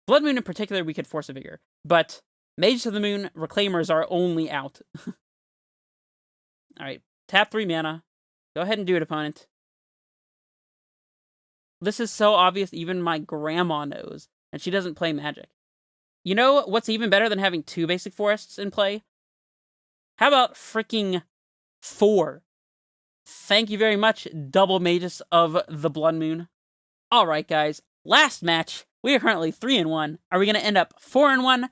Blood Moon in particular, we could Force of Vigor. But Mages of the Moon, Reclaimers are only out. Alright, tap 3 mana. Go ahead and do it, opponent. This is so obvious, even my grandma knows. And she doesn't play Magic. You know what's even better than having 2 basic forests in play? How about freaking 4? Thank you very much, double Mages of the Blood Moon. Alright, guys. Last match. We are currently 3-1. Are we going to end up 4-1?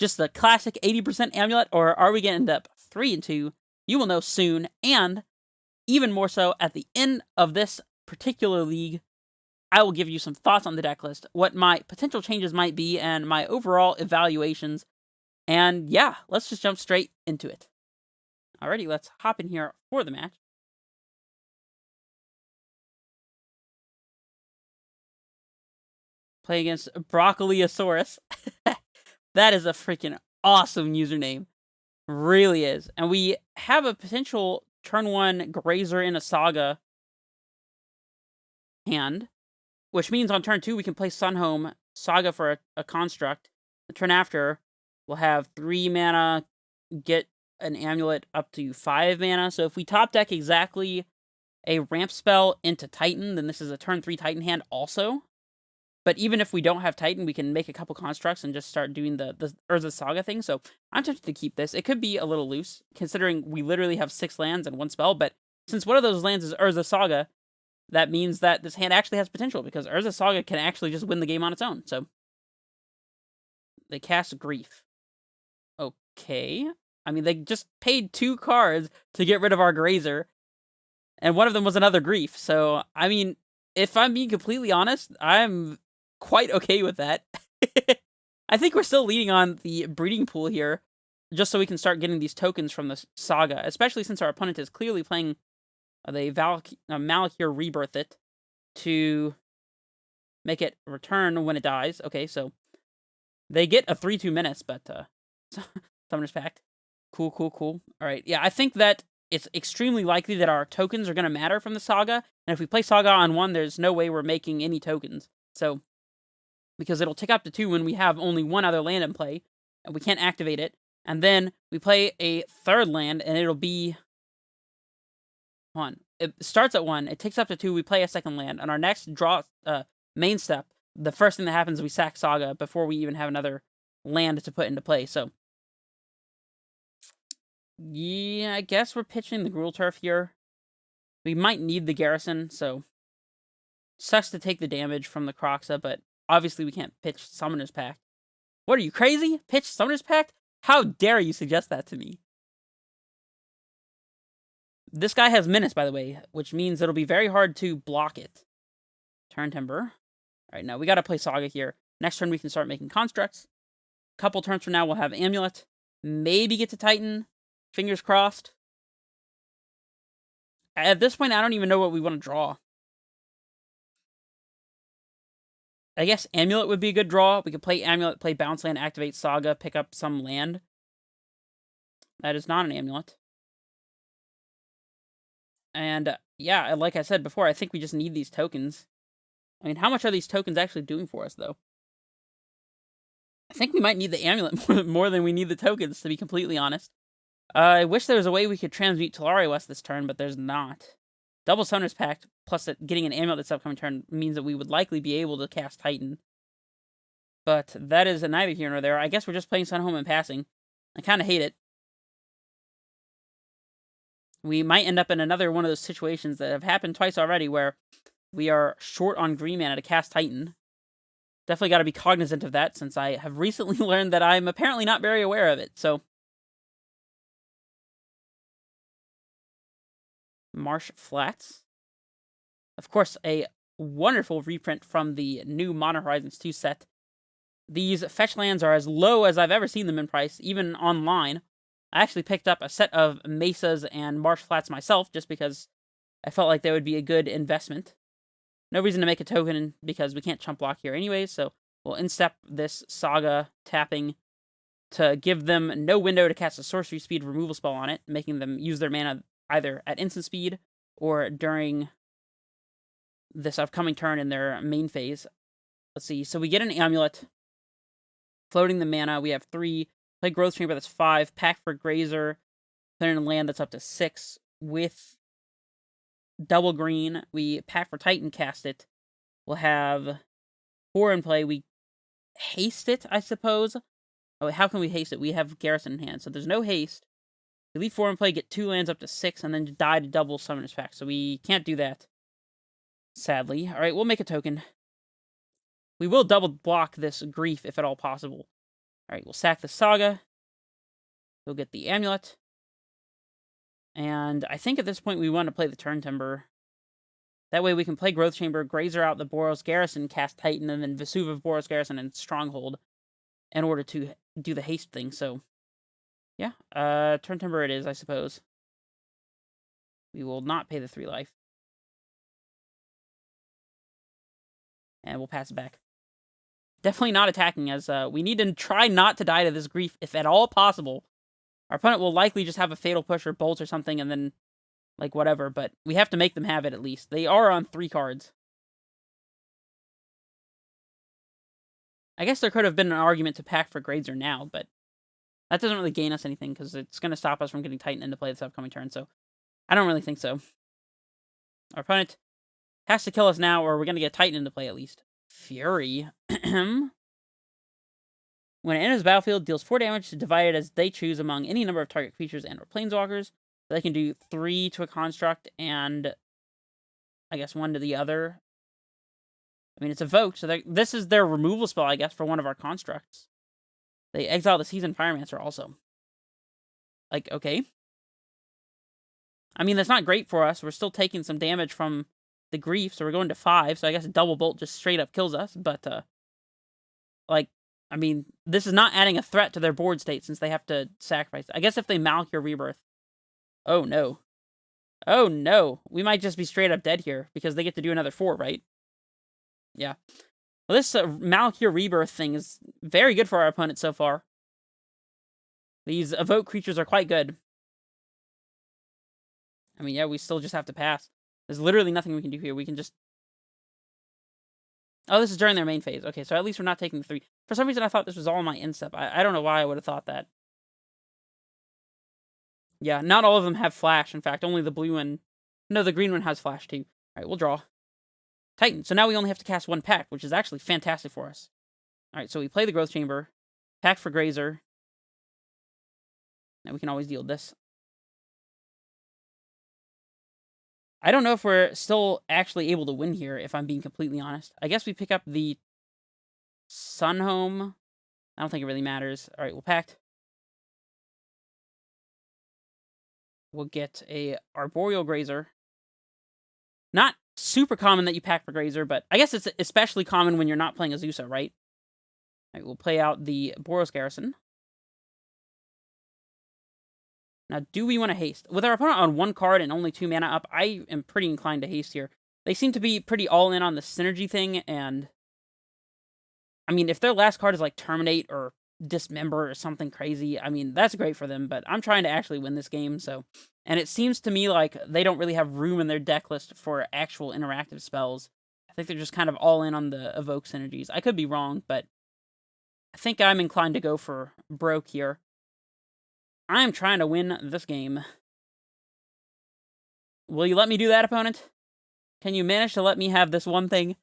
Just the classic 80% amulet? Or are we going to end up 3-2? You will know soon. And even more so, at the end of this particular league, I will give you some thoughts on the deck list, what my potential changes might be, and my overall evaluations. And yeah, let's just jump straight into it. Alrighty, let's hop in here for the match. Play against Broccoliosaurus. That is a freaking awesome username. Really is. And we have a potential turn 1 Grazer in a Saga hand, which means on turn 2 we can play Sunhome, Saga for a construct. The turn after, we'll have 3 mana, get an amulet up to 5 mana. So if we top deck exactly a ramp spell into Titan, then this is a turn 3 Titan hand also. But even if we don't have Titan, we can make a couple constructs and just start doing the Urza Saga thing. So I'm tempted to keep this. It could be a little loose, considering we literally have 6 lands and 1 spell. But since one of those lands is Urza Saga, that means that this hand actually has potential, because Urza Saga can actually just win the game on its own. So they cast Grief. Okay. I mean, they just paid 2 cards to get rid of our Grazer, and one of them was another Grief. So, I mean, if I'm being completely honest, I'm quite okay with that. I think we're still leading on the breeding pool here, just so we can start getting these tokens from the Saga, especially since our opponent is clearly playing the Malakir Rebirth it to make it return when it dies. Okay, so they get a 3/2 menace, but Summoner's Pact. Cool. Alright, yeah, I think that it's extremely likely that our tokens are going to matter from the Saga, and if we play Saga on 1, there's no way we're making any tokens. So, because it'll tick up to 2 when we have only 1 other land in play, and we can't activate it, and then we play a 3rd land, and it'll be 1. It starts at 1, it ticks up to 2, we play a 2nd land. On our next draw, main step, the first thing that happens is we sack Saga before we even have another land to put into play. So, yeah, I guess we're pitching the Gruul Turf here. We might need the Garrison, so sucks to take the damage from the Croxa, but obviously we can't pitch Summoner's Pact. What are you, crazy? Pitch Summoner's Pact? How dare you suggest that to me? This guy has Menace, by the way, which means it'll be very hard to block it. Turn Timber. Alright, now we gotta play Saga here. Next turn we can start making constructs. A couple turns from now we'll have Amulet. Maybe get to Titan. Fingers crossed. At this point, I don't even know what we want to draw. I guess Amulet would be a good draw. We could play Amulet, play Bounce Land, activate Saga, pick up some land. That is not an Amulet. And, yeah, like I said before, I think we just need these tokens. I mean, how much are these tokens actually doing for us, though? I think we might need the Amulet more than we need the tokens, to be completely honest. I wish there was a way we could transmute Tolaria West this turn, but there's not. Double Summoner's Pact, plus getting an Amulet this upcoming turn, means that we would likely be able to cast Titan. But that is neither here nor there. I guess we're just playing Sunhome and passing. I kind of hate it. We might end up in another one of those situations that have happened twice already, where we are short on green mana to cast Titan. Definitely got to be cognizant of that, since I have recently learned that I'm apparently not very aware of it, so... Marsh Flats. Of course, a wonderful reprint from the new Modern Horizons 2 set. These fetch lands are as low as I've ever seen them in price, even online. I actually picked up a set of Mesas and Marsh Flats myself, just because I felt like they would be a good investment. No reason to make a token, because we can't chump block here anyways, so we'll instep this Saga tapping to give them no window to cast a sorcery speed removal spell on it, making them use their mana either at instant speed or during this upcoming turn in their main phase. Let's see, so we get an Amulet. Floating the mana, we have 3. Play Growth Chamber, that's 5. Pack for Grazer, put in a land that's up to 6. With double green, we pack for Titan, cast it. We'll have 4 in play. We haste it, I suppose. Oh, how can we haste it? We have Garrison in hand, so there's no haste. We leave 4 in play, get 2 lands up to 6, and then die to double Summoner's Pact, so we can't do that. Sadly. Alright, we'll make a token. We will double block this Grief, if at all possible. Alright, we'll sack the Saga. We'll get the Amulet. And I think at this point we want to play the Turn Timber. That way we can play Growth Chamber, Grazer out the Boros Garrison, cast Titan, and then Vesuva of Boros Garrison and Stronghold in order to do the haste thing, so... yeah, Turn Timber it is, I suppose. We will not pay the 3 life. And we'll pass it back. Definitely not attacking, as we need to try not to die to this Grief, if at all possible. Our opponent will likely just have a Fatal Push or Bolt or something, and then, like, whatever, but we have to make them have it at least. They are on 3 cards. I guess there could have been an argument to pack for Grazer now, but that doesn't really gain us anything, because it's going to stop us from getting Titan into play this upcoming turn, so I don't really think so. Our opponent has to kill us now, or we're going to get Titan into play at least. Fury. When it enters the battlefield, deals 4 damage, divided as they choose among any number of target creatures and or planeswalkers. So they can do 3 to a construct, and I guess 1 to the other. I mean, it's Evoke, so this is their removal spell, I guess, for one of our constructs. They exile the Seasoned Pyromancer also. Like, okay. I mean, that's not great for us. We're still taking some damage from the Grief, so we're going to 5, so I guess a Double Bolt just straight up kills us, but, like, I mean, this is not adding a threat to their board state since they have to sacrifice. I guess if they Malakir Rebirth. Oh, no. Oh, no. We might just be straight up dead here, because they get to do another 4, right? Yeah. Well, this Malakir Rebirth thing is very good for our opponent so far. These Evoke creatures are quite good. I mean, yeah, we still just have to pass. There's literally nothing we can do here. We can just... oh, this is during their main phase. Okay, so at least we're not taking the 3. For some reason, I thought this was all my instep. I don't know why I would have thought that. Yeah, not all of them have flash. In fact, only the blue one... no, the green one has flash, too. Alright, we'll draw. Titan. So now we only have to cast 1 pack, which is actually fantastic for us. Alright, so we play the Growth Chamber. Pack for Grazer. Now we can always deal this. I don't know if we're still actually able to win here, if I'm being completely honest. I guess we pick up the Sunhome. I don't think it really matters. Alright, we'll pact. We'll get a Arboreal Grazer. Not super common that you pack for Grazer, but I guess it's especially common when you're not playing Azusa, right? Alright, we'll play out the Boros Garrison. Now, do we want to haste? With our opponent on 1 card and only 2 mana up, I am pretty inclined to haste here. They seem to be pretty all in on the synergy thing, and... I mean, if their last card is like Terminate or Dismember or something crazy, I mean, that's great for them, but I'm trying to actually win this game, so... and it seems to me like they don't really have room in their deck list for actual interactive spells. I think they're just kind of all in on the Evoke synergies. I could be wrong, but... I think I'm inclined to go for broke here. I am trying to win this game. Will you let me do that, opponent? Can you manage to let me have this one thing?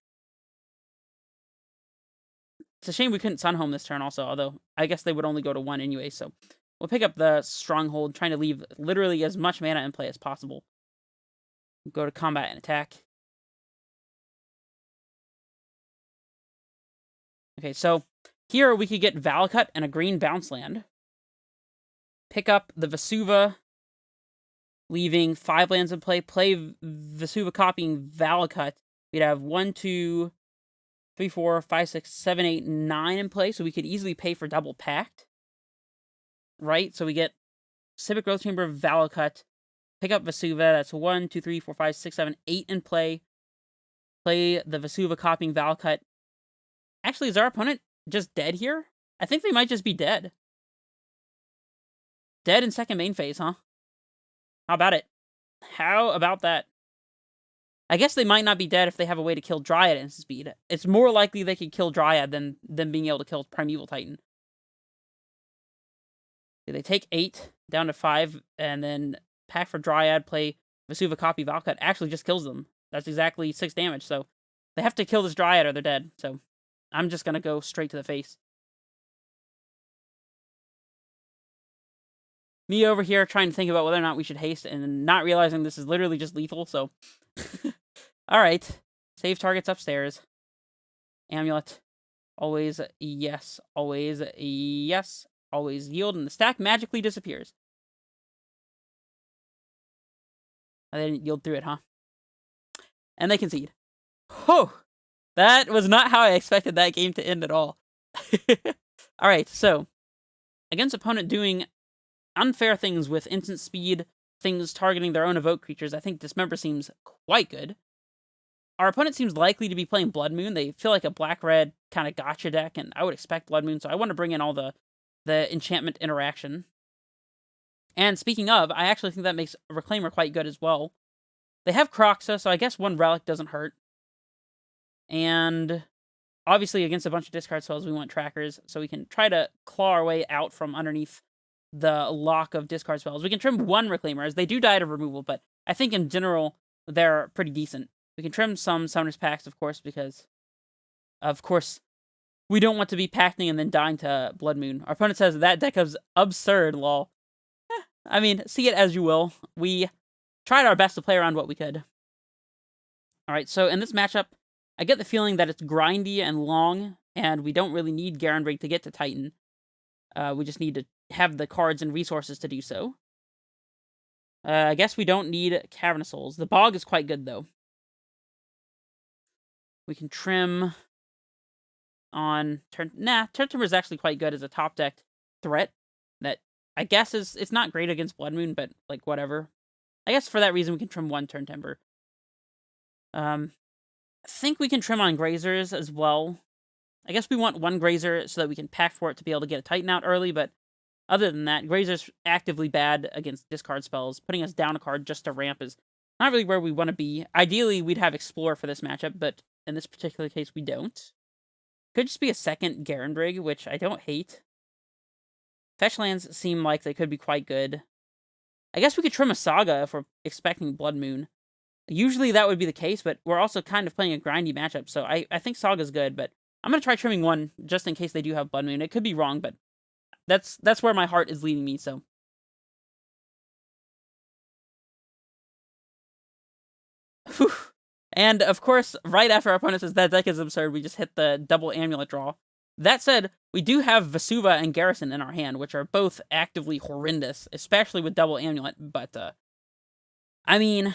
It's a shame we couldn't Sunhome this turn also, although I guess they would only go to 1 anyway, so... we'll pick up the Stronghold, trying to leave literally as much mana in play as possible. Go to combat and attack. Okay, so here we could get Valakut and a green bounce land. Pick up the Vesuva, leaving 5 lands in play. Play Vesuva copying Valakut. We'd have 1, 2, 3, 4, 5, 6, 7, 8, 9 in play, so we could easily pay for double pact. Right? So we get Civic Growth Chamber, Valakut. Pick up Vesuva. That's 1, 2, 3, 4, 5, 6, 7, 8 in play. Play the Vesuva copying Valakut. Actually, is our opponent just dead here? I think they might just be dead. Dead in second main phase, huh? How about it? How about that? I guess they might not be dead if they have a way to kill Dryad at instant speed. It's more likely they could kill Dryad than being able to kill Primeval Titan. They take 8 down to 5, and then pack for Dryad, play Vesuva copy Valcut. Actually just kills them. That's exactly 6 damage, so they have to kill this Dryad or they're dead. So I'm just going to go straight to the face. Me over here trying to think about whether or not we should haste and not realizing this is literally just lethal, so... Alright. Save targets upstairs. Amulet. Always yes. Always yes. Always yield, and the stack magically disappears. They didn't yield through it, huh? And they concede. Whew! That was not how I expected that game to end at all. Alright, so... Against opponent doing unfair things with instant speed, things targeting their own evoke creatures, I think Dismember seems quite good. Our opponent seems likely to be playing Blood Moon. They feel like a black-red kind of gotcha deck, and I would expect Blood Moon, so I want to bring in all the enchantment interaction. And speaking of, I actually think that makes Reclaimer quite good as well. They have Croxa, so I guess one Relic doesn't hurt. And obviously against a bunch of discard spells, we want Trackers, so we can try to claw our way out from underneath the lock of discard spells. We can trim one Reclaimer, as they do die to removal, but I think in general, they're pretty decent. We can trim some Summoner's Pacts, of course, because, of course, we don't want to be pacting and then dying to Blood Moon. Our opponent says that deck is absurd, lol. I mean, see it as you will. We tried our best to play around what we could. Alright, so in this matchup, I get the feeling that it's grindy and long, and we don't really need Garenbrig to get to Titan. We just need to have the cards and resources to do so. I guess we don't need Cavernous Souls. The Bog is quite good, though. We can trim on turn... Nah, Turn Timber is actually quite good as a top-decked threat. That, I guess, it's not great against Blood Moon, but, like, whatever. I guess for that reason we can trim one Turn Timber. I think we can trim on Grazers as well. I guess we want one Grazer so that we can pack for it to be able to get a Titan out early, but other than that, Grazer's actively bad against discard spells. Putting us down a card just to ramp is not really where we want to be. Ideally, we'd have Explore for this matchup, but in this particular case, we don't. Could just be a second Garenbrig, which I don't hate. Fetch lands seem like they could be quite good. I guess we could trim a Saga if we're expecting Blood Moon. Usually that would be the case, but we're also kind of playing a grindy matchup, so I think Saga's good, but I'm going to try trimming one just in case they do have Blood Moon. It could be wrong, but that's where my heart is leading me, so. Whew. And, of course, right after our opponent says that deck is absurd, we just hit the double Amulet draw. That said, we do have Vesuva and Garrison in our hand, which are both actively horrendous, especially with double Amulet, but, I mean,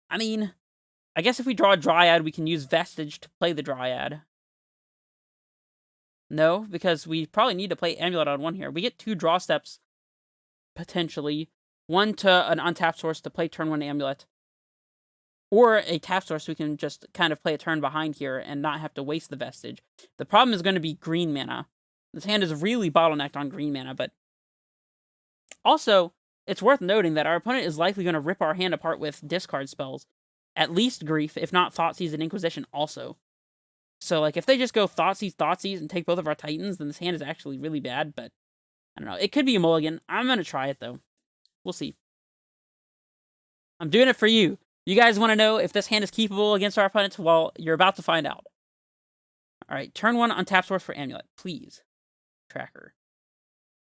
I guess if we draw a Dryad, we can use Vestige to play the Dryad. No, because we probably need to play Amulet on one here. We get 2 draw steps, potentially. One to an untapped source to play turn 1 Amulet. Or a tap source, we can just kind of play a turn behind here and not have to waste the Vestige. The problem is going to be green mana. This hand is really bottlenecked on green mana, but... Also, it's worth noting that our opponent is likely going to rip our hand apart with discard spells. At least Grief, if not Thoughtseize and Inquisition also. So, like, if they just go Thoughtseize, and take both of our Titans, then this hand is actually really bad, but... I don't know. It could be a mulligan. I'm going to try it, though. We'll see. I'm doing it for you. You guys want to know if this hand is keepable against our opponents? Well, you're about to find out. Alright, turn 1 on tap source for Amulet, please. Tracker.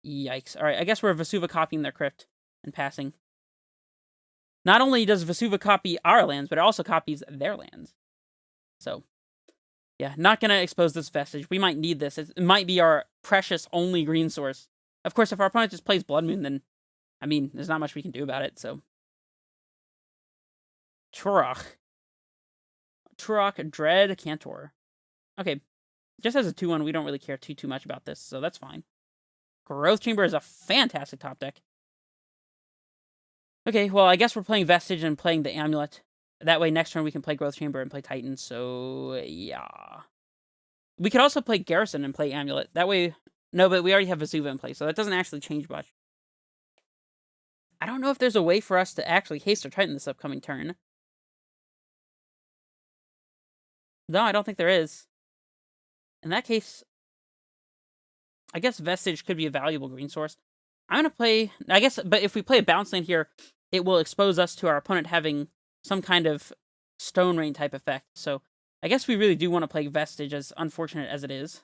Yikes. Alright, I guess we're Vesuva copying their crypt and passing. Not only does Vesuva copy our lands, but it also copies their lands. So, yeah, not going to expose this Vestige. We might need this. It might be our precious only green source. Of course, if our opponent just plays Blood Moon, then, I mean, there's not much we can do about it, so... Turok, Dread, Cantor. Okay, just as a 2-1, we don't really care too much about this, so that's fine. Growth Chamber is a fantastic top deck. Okay, well, I guess we're playing Vestige and playing the Amulet. That way, next turn we can play Growth Chamber and play Titan, so yeah. We could also play Garrison and play Amulet. That way, no, but we already have Vesuva in play, so that doesn't actually change much. I don't know if there's a way for us to actually haste or Titan this upcoming turn. No, I don't think there is. In that case, I guess Vestige could be a valuable green source. I'm gonna play, I guess, but if we play a bounce land here, it will expose us to our opponent having some kind of stone rain type effect. So I guess we really do want to play Vestige, as unfortunate as it is.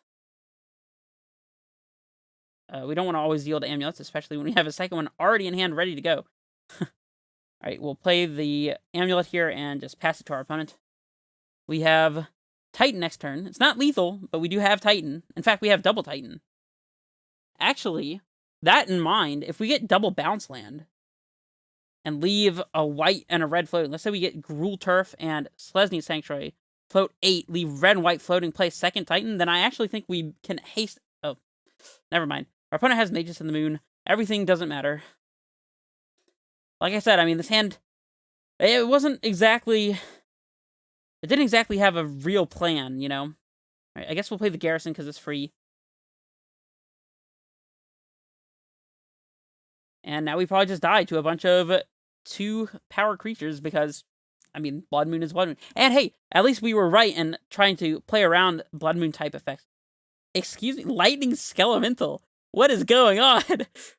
We don't want to always yield to amulets, especially when we have a second one already in hand, ready to go. Alright, we'll play the amulet here and just pass it to our opponent. We have Titan next turn. It's not lethal, but we do have Titan. In fact, we have double Titan. Actually, that in mind, if we get double bounce land and leave a white and a red floating, let's say we get Gruul Turf and Selesnya Sanctuary, float 8, leave red and white floating, play second Titan, then I actually think we can haste... Oh, never mind. Our opponent has Magus in the Moon. Everything doesn't matter. Like I said, I mean, this hand, it wasn't exactly... It didn't exactly have a real plan, you know? Right, I guess we'll play the Garrison because it's free. And now we probably just died to a bunch of 2-power creatures because, I mean, Blood Moon is Blood Moon. And hey, at least we were right in trying to play around Blood Moon type effects. Excuse me, Lightning Skelemental. What is going on?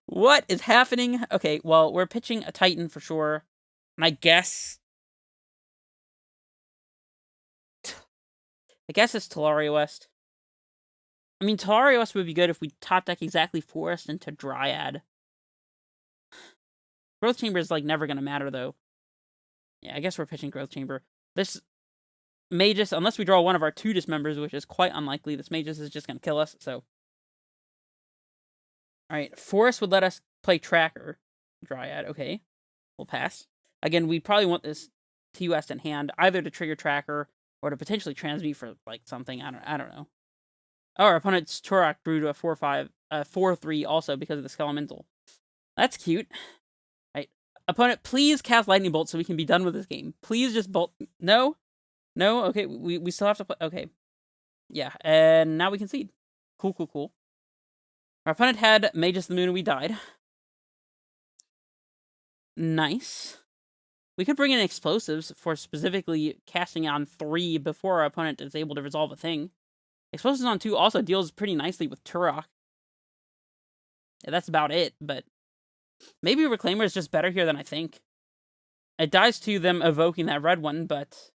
What is happening? Okay, well, we're pitching a Titan for sure. And I guess it's Tolaria West. I mean, Tolaria West would be good if we top deck exactly Forest into Dryad. Growth Chamber is, like, never going to matter, though. Yeah, I guess we're pitching Growth Chamber. This Magus, unless we draw one of our 2 dismembers, which is quite unlikely, this Magus is just going to kill us, so... Alright, Forest would let us play Tracker. Dryad, okay. We'll pass. Again, we probably want this T-West in hand, either to trigger Tracker, or to potentially transmute for, like, something. I don't know. Oh, our opponent's Turok grew to a 4-3 also because of the Skelemental. That's cute. Right. Opponent, please cast Lightning Bolt so we can be done with this game. Please just bolt. No? No? Okay, we still have to play. Okay. Yeah, and now we concede. Cool, cool, cool. Our opponent had Magus the Moon and we died. Nice. We could bring in Explosives for specifically casting on 3 before our opponent is able to resolve a thing. Explosives on 2 also deals pretty nicely with Turok. Yeah, that's about it, but... Maybe Reclaimer is just better here than I think. It dies to them evoking that red one, but...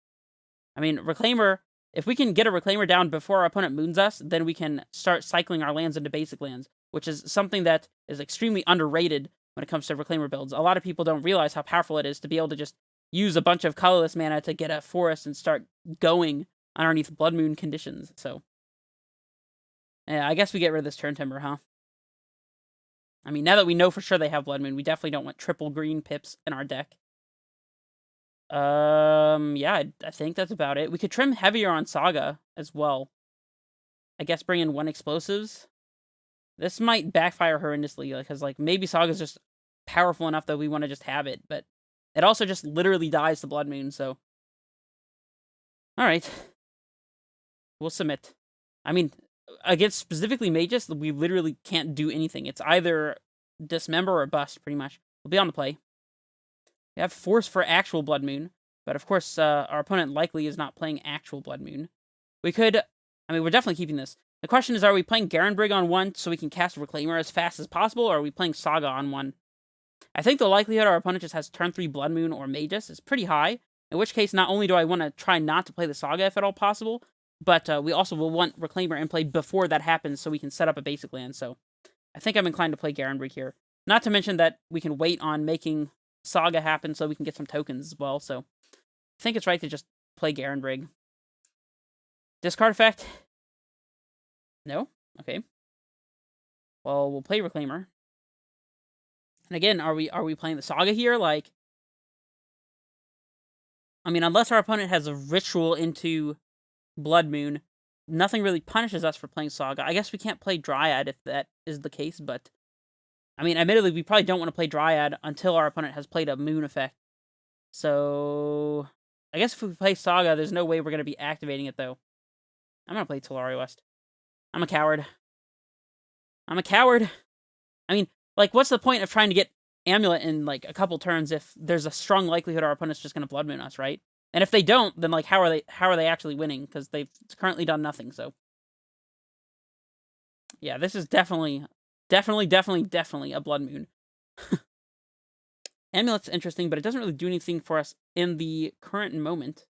I mean, Reclaimer... If we can get a Reclaimer down before our opponent moons us, then we can start cycling our lands into basic lands, which is something that is extremely underrated when it comes to Reclaimer builds. A lot of people don't realize how powerful it is to be able to just use a bunch of colorless mana to get a forest and start going underneath Blood Moon conditions, so... Yeah, I guess we get rid of this Turn Timber, huh? I mean, now that we know for sure they have Blood Moon, we definitely don't want triple green pips in our deck. Yeah, I think that's about it. We could trim heavier on Saga as well. I guess bring in 1 Explosives. This might backfire horrendously, because, like, maybe Saga's just powerful enough that we want to just have it, but it also just literally dies to Blood Moon, so... Alright. We'll submit. I mean, against specifically Magus, we literally can't do anything. It's either dismember or bust, pretty much. We'll be on the play. We have Force for actual Blood Moon, but of course, our opponent likely is not playing actual Blood Moon. We could... I mean, we're definitely keeping this. The question is, are we playing Garenbrig on 1 so we can cast Reclaimer as fast as possible, or are we playing Saga on 1? I think the likelihood our opponent just has turn 3 Blood Moon or Magus is pretty high, in which case not only do I want to try not to play the Saga if at all possible, but we also will want Reclaimer in play before that happens so we can set up a basic land, so I think I'm inclined to play Garenbrig here. Not to mention that we can wait on making Saga happen so we can get some tokens as well, so I think it's right to just play Garenbrig. Discard effect? No? Okay. Well, we'll play Reclaimer. And again, are we playing the Saga here? Like, I mean, unless our opponent has a ritual into Blood Moon, nothing really punishes us for playing Saga. I guess we can't play Dryad if that is the case, but... I mean, admittedly, we probably don't want to play Dryad until our opponent has played a Moon effect. So... I guess if we play Saga, there's no way we're going to be activating it, though. I'm going to play Tolaria West. I'm a coward. I'm a coward. I mean, like, what's the point of trying to get Amulet in, like, a couple turns if there's a strong likelihood our opponent's just going to Blood Moon us, right? And if they don't, then, like, how are they actually winning? Because they've currently done nothing, so... Yeah, this is definitely Definitely, definitely, definitely a Blood Moon. Amulet's interesting, but it doesn't really do anything for us in the current moment.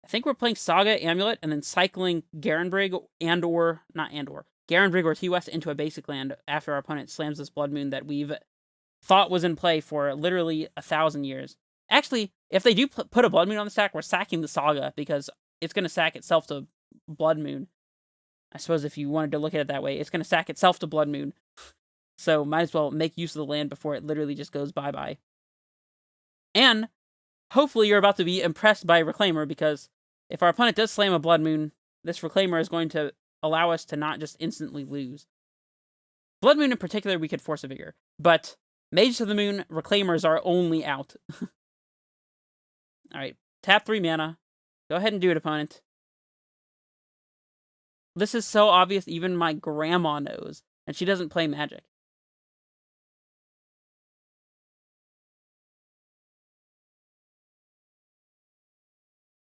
I think we're playing Saga, Amulet, and then cycling Garenbrig Garenbrig or T-West into a basic land after our opponent slams this Blood Moon that we've thought was in play for literally 1,000 years. Actually, if they do put a Blood Moon on the stack, we're sacking the Saga because it's going to sack itself to Blood Moon. I suppose if you wanted to look at it that way, it's going to sack itself to Blood Moon. So might as well make use of the land before it literally just goes bye-bye. And hopefully you're about to be impressed by Reclaimer, because if our opponent does slam a Blood Moon, this Reclaimer is going to allow us to not just instantly lose. Blood Moon in particular, we could Force a Vigor, but Mages of the Moon, Reclaimers are only out. Alright, tap 3 mana. Go ahead and do it, opponent. This is so obvious, even my grandma knows, and she doesn't play Magic.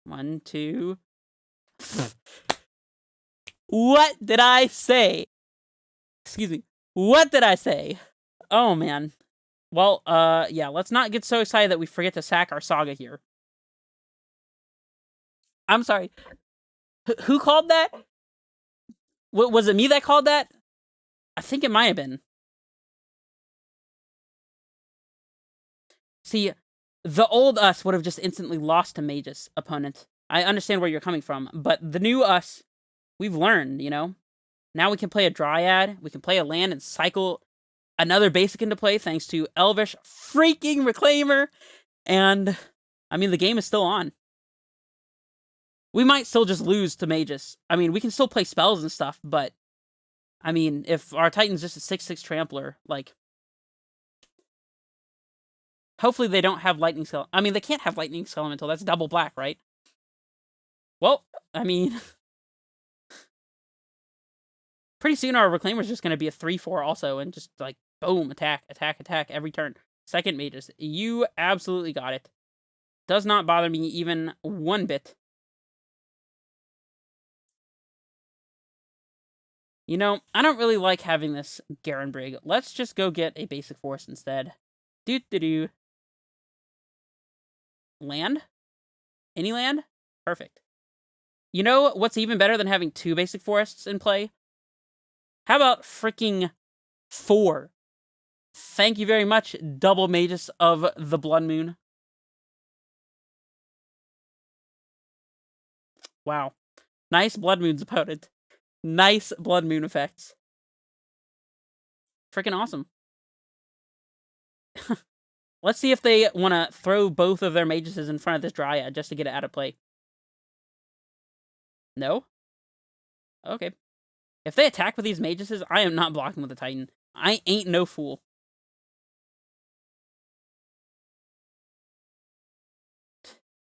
One, two. What did I say? Excuse me. What did I say? Oh, man. Well, yeah, let's not get so excited that we forget to sack our Saga here. I'm sorry. Who called that? Was it me that called that? I think it might have been. See, the old us would have just instantly lost to Magus, opponent. I understand where you're coming from, but the new us, we've learned, you know? Now we can play a Dryad, we can play a land and cycle another basic into play thanks to Elvish freaking Reclaimer, and, I mean, the game is still on. We might still just lose to Magus. I mean, we can still play spells and stuff, but, I mean, if our Titan's just a 6/6 Trampler, like, hopefully they don't have Lightning Skull. I mean, they can't have Lightning Elemental, that's double black, right? Well, I mean, pretty soon our Reclaimer's just going to be a 3/4 also, and just, like, boom, attack, attack, attack every turn. Second Magus. You absolutely got it. Does not bother me even one bit. You know, I don't really like having this Garenbrig. Let's just go get a basic forest instead. Doo-doo-doo. Land? Any land? Perfect. You know what's even better than having 2 basic forests in play? How about freaking 4? Thank you very much, double Magus of the Blood Moon. Wow. Nice Blood Moons, opponent. Nice Blood Moon effects. Freaking awesome. Let's see if they want to throw both of their Maguses in front of this Dryad just to get it out of play. No? Okay. If they attack with these Maguses, I am not blocking with the Titan. I ain't no fool.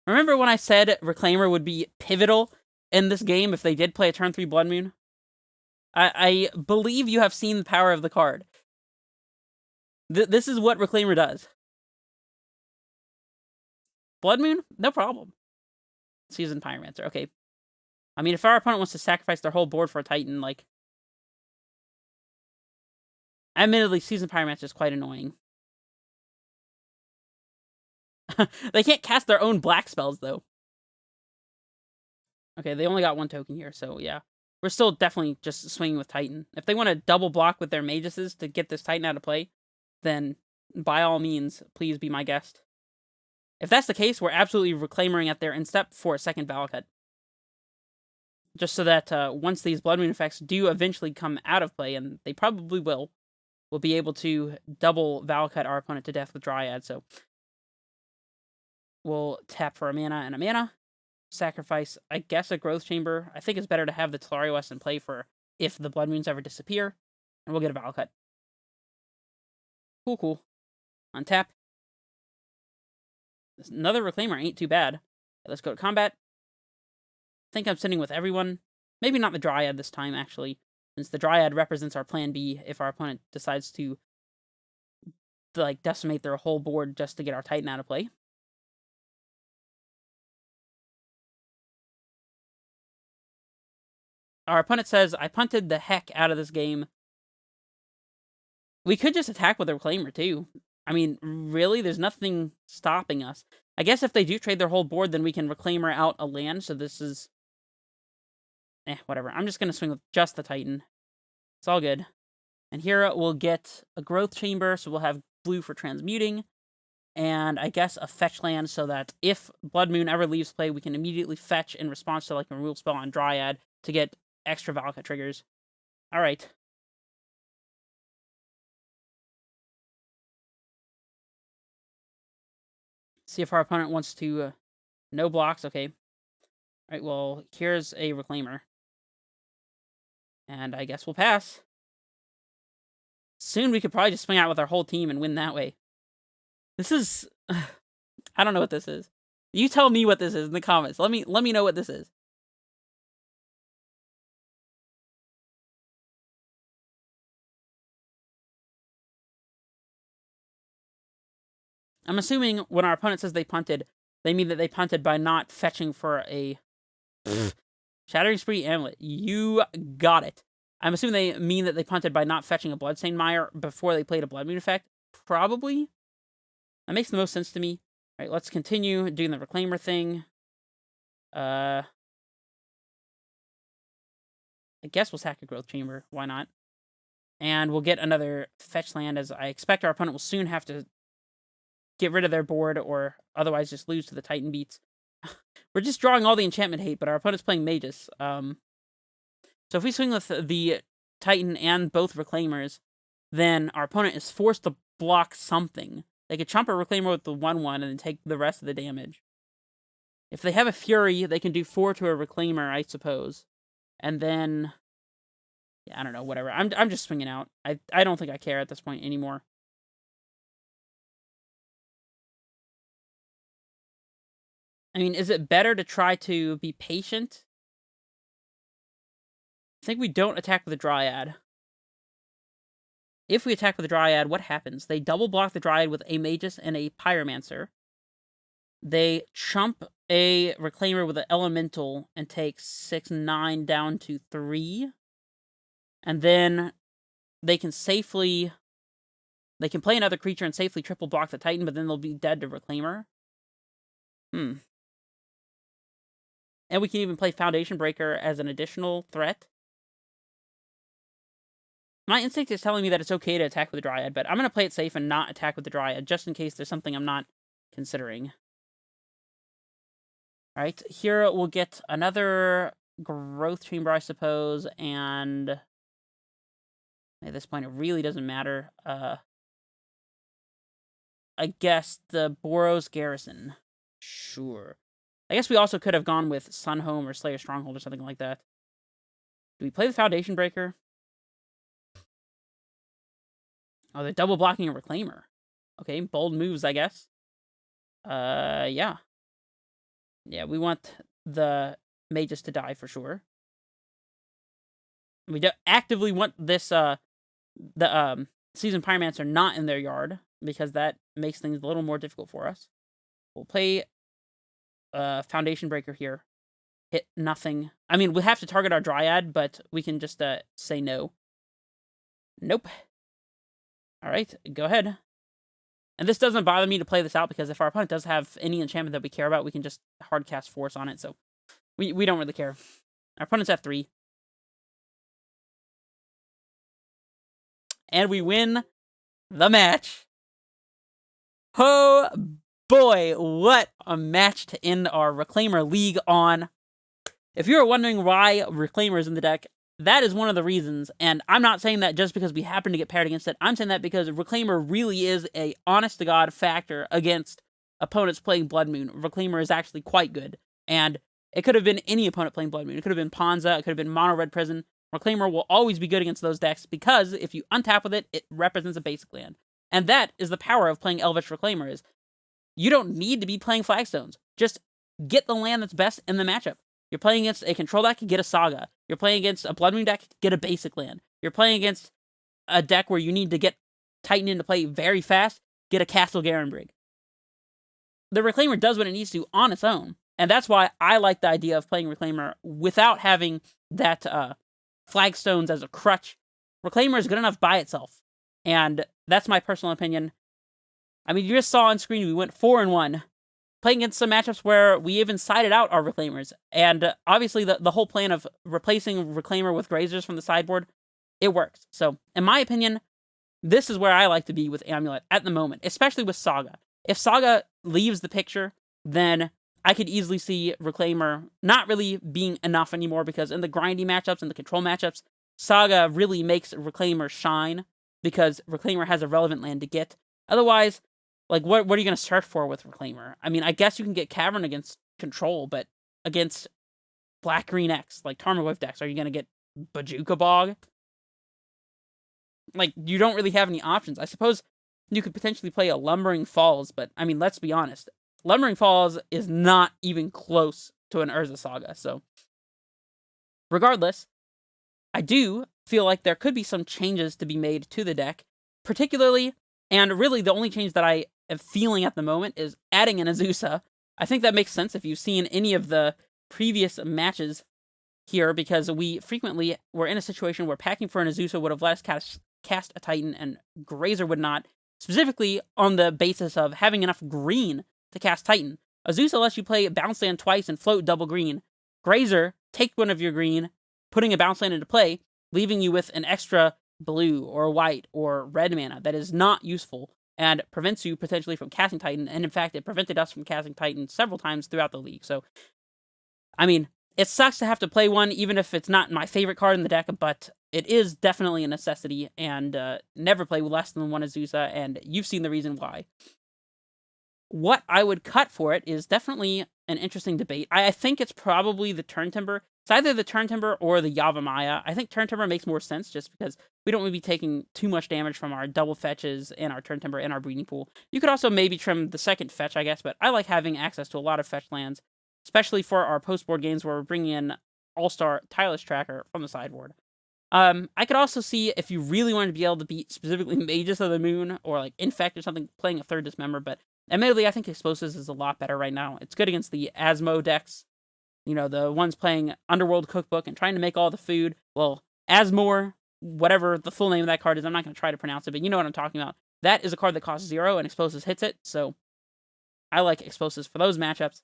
Remember when I said Reclaimer would be pivotal in this game if they did play a turn 3 Blood Moon? I believe you have seen the power of the card. This is what Reclaimer does. Blood Moon? No problem. Seasoned Pyromancer. Okay. I mean, if our opponent wants to sacrifice their whole board for a Titan, like... Admittedly, Seasoned Pyromancer is quite annoying. They can't cast their own black spells, though. Okay, they only got 1 token here, so yeah. We're still definitely just swinging with Titan. If they want to double block with their Maguses to get this Titan out of play, then by all means, please be my guest. If that's the case, we're absolutely Reclaimering at their instep for a second Valakut. Just so that once these Blood Moon effects do eventually come out of play, and they probably will, we'll be able to double Valakut our opponent to death with Dryad, so... We'll tap for a mana and a mana. Sacrifice, I guess, a Growth Chamber. I think it's better to have the Telaria West in play for if the Blood Moons ever disappear. And we'll get a Valakut. Cool, cool. Untap. Another Reclaimer ain't too bad. Let's go to combat. I think I'm sitting with everyone. Maybe not the Dryad this time, actually. Since the Dryad represents our plan B if our opponent decides to like, decimate their whole board just to get our Titan out of play. Our opponent says, I punted the heck out of this game. We could just attack with a Reclaimer, too. I mean, really, there's nothing stopping us. I guess if they do trade their whole board, then we can Reclaimer out a land, so this is... whatever. I'm just going to swing with just the Titan. It's all good. And here we'll get a Growth Chamber, so we'll have blue for transmuting. And I guess a fetch land, so that if Blood Moon ever leaves play, we can immediately fetch in response to like a removal spell on Dryad to get extra Valka triggers. Alright. See if our opponent wants to... no blocks, okay. Alright, well, here's a Reclaimer. And I guess we'll pass. Soon we could probably just swing out with our whole team and win that way. This is... I don't know what this is. You tell me what this is in the comments. Let me know what this is. I'm assuming when our opponent says they punted, they mean that they punted by not fetching for a... Shattering Spree Amulet. You got it. I'm assuming they mean that they punted by not fetching a Bloodstained Mire before they played a Blood Moon effect. Probably. That makes the most sense to me. Alright, let's continue doing the Reclaimer thing. I guess we'll sack a Growth Chamber. Why not? And we'll get another fetch land, as I expect our opponent will soon have to get rid of their board, or otherwise just lose to the Titan beats. We're just drawing all the enchantment hate, but our opponent's playing Magus. So if we swing with the Titan and both Reclaimers, then our opponent is forced to block something. They could chump a Reclaimer with the 1/1 and then take the rest of the damage. If they have a Fury, they can do 4 to a Reclaimer, I suppose. And then... yeah, I don't know, whatever. I'm just swinging out. I don't think I care at this point anymore. I mean, is it better to try to be patient? I think we don't attack with a Dryad. If we attack with a Dryad, what happens? They double block the Dryad with a Magus and a Pyromancer. They chump a Reclaimer with an Elemental and take 6/9 down to 3. And then they can safely... they can play another creature and safely triple block the Titan, but then they'll be dead to Reclaimer. And we can even play Foundation Breaker as an additional threat. My instinct is telling me that it's okay to attack with the Dryad, but I'm going to play it safe and not attack with the Dryad, just in case there's something I'm not considering. Alright, here we'll get another Growth Chamber, I suppose, and... at this point, it really doesn't matter. I guess the Boros Garrison. Sure. I guess we also could have gone with Sunhome or Slayer Stronghold or something like that. Do we play the Foundation Breaker? Oh, they're double blocking a Reclaimer. Okay, bold moves, I guess. Yeah. Yeah, we want the Magus to die for sure. We actively want this, the Seasoned Pyromancer not in their yard, because that makes things a little more difficult for us. We'll play Foundation Breaker here. Hit nothing. I mean, we have to target our Dryad, but we can just say no. Nope. Alright, go ahead. And this doesn't bother me to play this out, because if our opponent does have any enchantment that we care about, we can just hard cast Force on it, so we don't really care. Our opponent's at 3. And we win the match. Oh boy, what a match to end our Reclaimer League on. If you're wondering why Reclaimer is in the deck, that is one of the reasons, and I'm not saying that just because we happen to get paired against it. I'm saying that because Reclaimer really is a honest-to-God factor against opponents playing Blood Moon. Reclaimer is actually quite good, and it could have been any opponent playing Blood Moon. It could have been Ponza, it could have been Mono Red Prison. Reclaimer will always be good against those decks, because if you untap with it, it represents a basic land. And that is the power of playing Elvish Reclaimer, is you don't need to be playing Flagstones. Just get the land that's best in the matchup. You're playing against a control deck, get a Saga. You're playing against a Blood Moon deck, get a basic land. You're playing against a deck where you need to get Titan into play very fast, get a Castle Garenbrig. The Reclaimer does what it needs to on its own. And that's why I like the idea of playing Reclaimer without having that Flagstones as a crutch. Reclaimer is good enough by itself. And that's my personal opinion. I mean, you just saw on screen, we went 4-1, playing against some matchups where we even sided out our Reclaimers. And obviously, the whole plan of replacing Reclaimer with Grazers from the sideboard, it works. So, in my opinion, this is where I like to be with Amulet at the moment, especially with Saga. If Saga leaves the picture, then I could easily see Reclaimer not really being enough anymore, because in the grindy matchups and the control matchups, Saga really makes Reclaimer shine, because Reclaimer has a relevant land to get. Otherwise, like, what are you going to search for with Reclaimer? I mean, I guess you can get Cavern against control, but against Black-Green X, like Tarmogoyf decks, are you going to get Bojuka Bog? Like, you don't really have any options. I suppose you could potentially play a Lumbering Falls, but, I mean, let's be honest. Lumbering Falls is not even close to an Urza Saga, so... Regardless, I do feel like there could be some changes to be made to the deck, particularly, and really the only change that I am feeling at the moment is adding an Azusa. I think that makes sense if you've seen any of the previous matches here, because we frequently were in a situation where packing for an Azusa would have let us cast a Titan, and Grazer would not, specifically on the basis of having enough green to cast Titan. Azusa lets you play Bounce Land twice and float double green. Grazer, take one of your green, putting a Bounce Land into play, leaving you with an extra blue or white or red mana that is not useful and prevents you potentially from casting Titan, and in fact, it prevented us from casting Titan several times throughout the league. So, I mean, it sucks to have to play one, even if it's not my favorite card in the deck, but it is definitely a necessity, and never play less than one Azusa, and you've seen the reason why. What I would cut for it is definitely an interesting debate. I think it's probably the Turntimber. It's either the Turntimber or the Yavimaya. I think Turntimber makes more sense just because we don't want to be taking too much damage from our double fetches and our Turntimber and our breeding pool. You could also maybe trim the second fetch, I guess, but I like having access to a lot of fetch lands, especially for our post-board games where we're bringing in All-Star Tireless Tracker from the sideboard. I could also see if you really wanted to be able to beat specifically Mages of the Moon or like Infect or something, playing a third Dismember, but admittedly, I think Explosives is a lot better right now. It's good against the Asmo decks, you know, the ones playing Underworld Cookbook and trying to make all the food. Well, Asmore, whatever the full name of that card is, I'm not going to try to pronounce it, but you know what I'm talking about. That is a card that costs 0 and Explosives hits it, so I like Explosives for those matchups.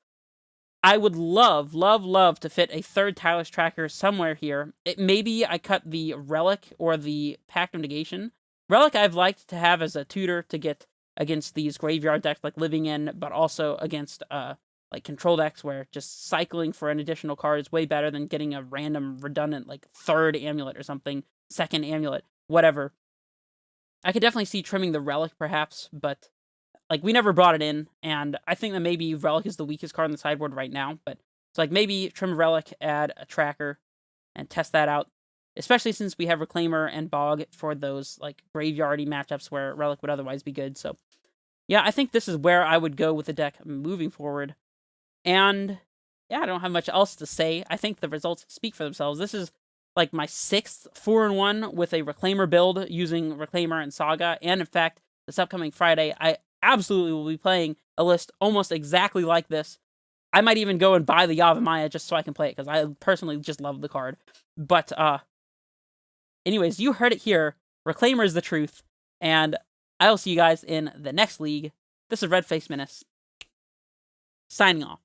I would love, love, love to fit a third Tireless Tracker somewhere here. Maybe I cut the Relic or the Pact of Negation. Relic I've liked to have as a tutor to get against these graveyard decks like Living In, but also against like control decks where just cycling for an additional card is way better than getting a random redundant like third Amulet or something, second Amulet, whatever. I could definitely see trimming the Relic perhaps, but like, we never brought it in, and I think that maybe Relic is the weakest card on the sideboard right now, but it's like, maybe trim Relic, add a Tracker, and test that out, especially since we have Reclaimer and Bog for those, like, graveyardy matchups where Relic would otherwise be good, so yeah, I think this is where I would go with the deck moving forward, and yeah, I don't have much else to say. I think the results speak for themselves. This is, like, my 6th 4-1 with a Reclaimer build using Reclaimer and Saga, and in fact, this upcoming Friday, I absolutely will be playing a list almost exactly like this. I might even go and buy the Yavimaya just so I can play it, because I personally just love the card. But, anyways, you heard it here. Reclaimer is the truth, and I will see you guys in the next league. This is Red Face Menace, signing off.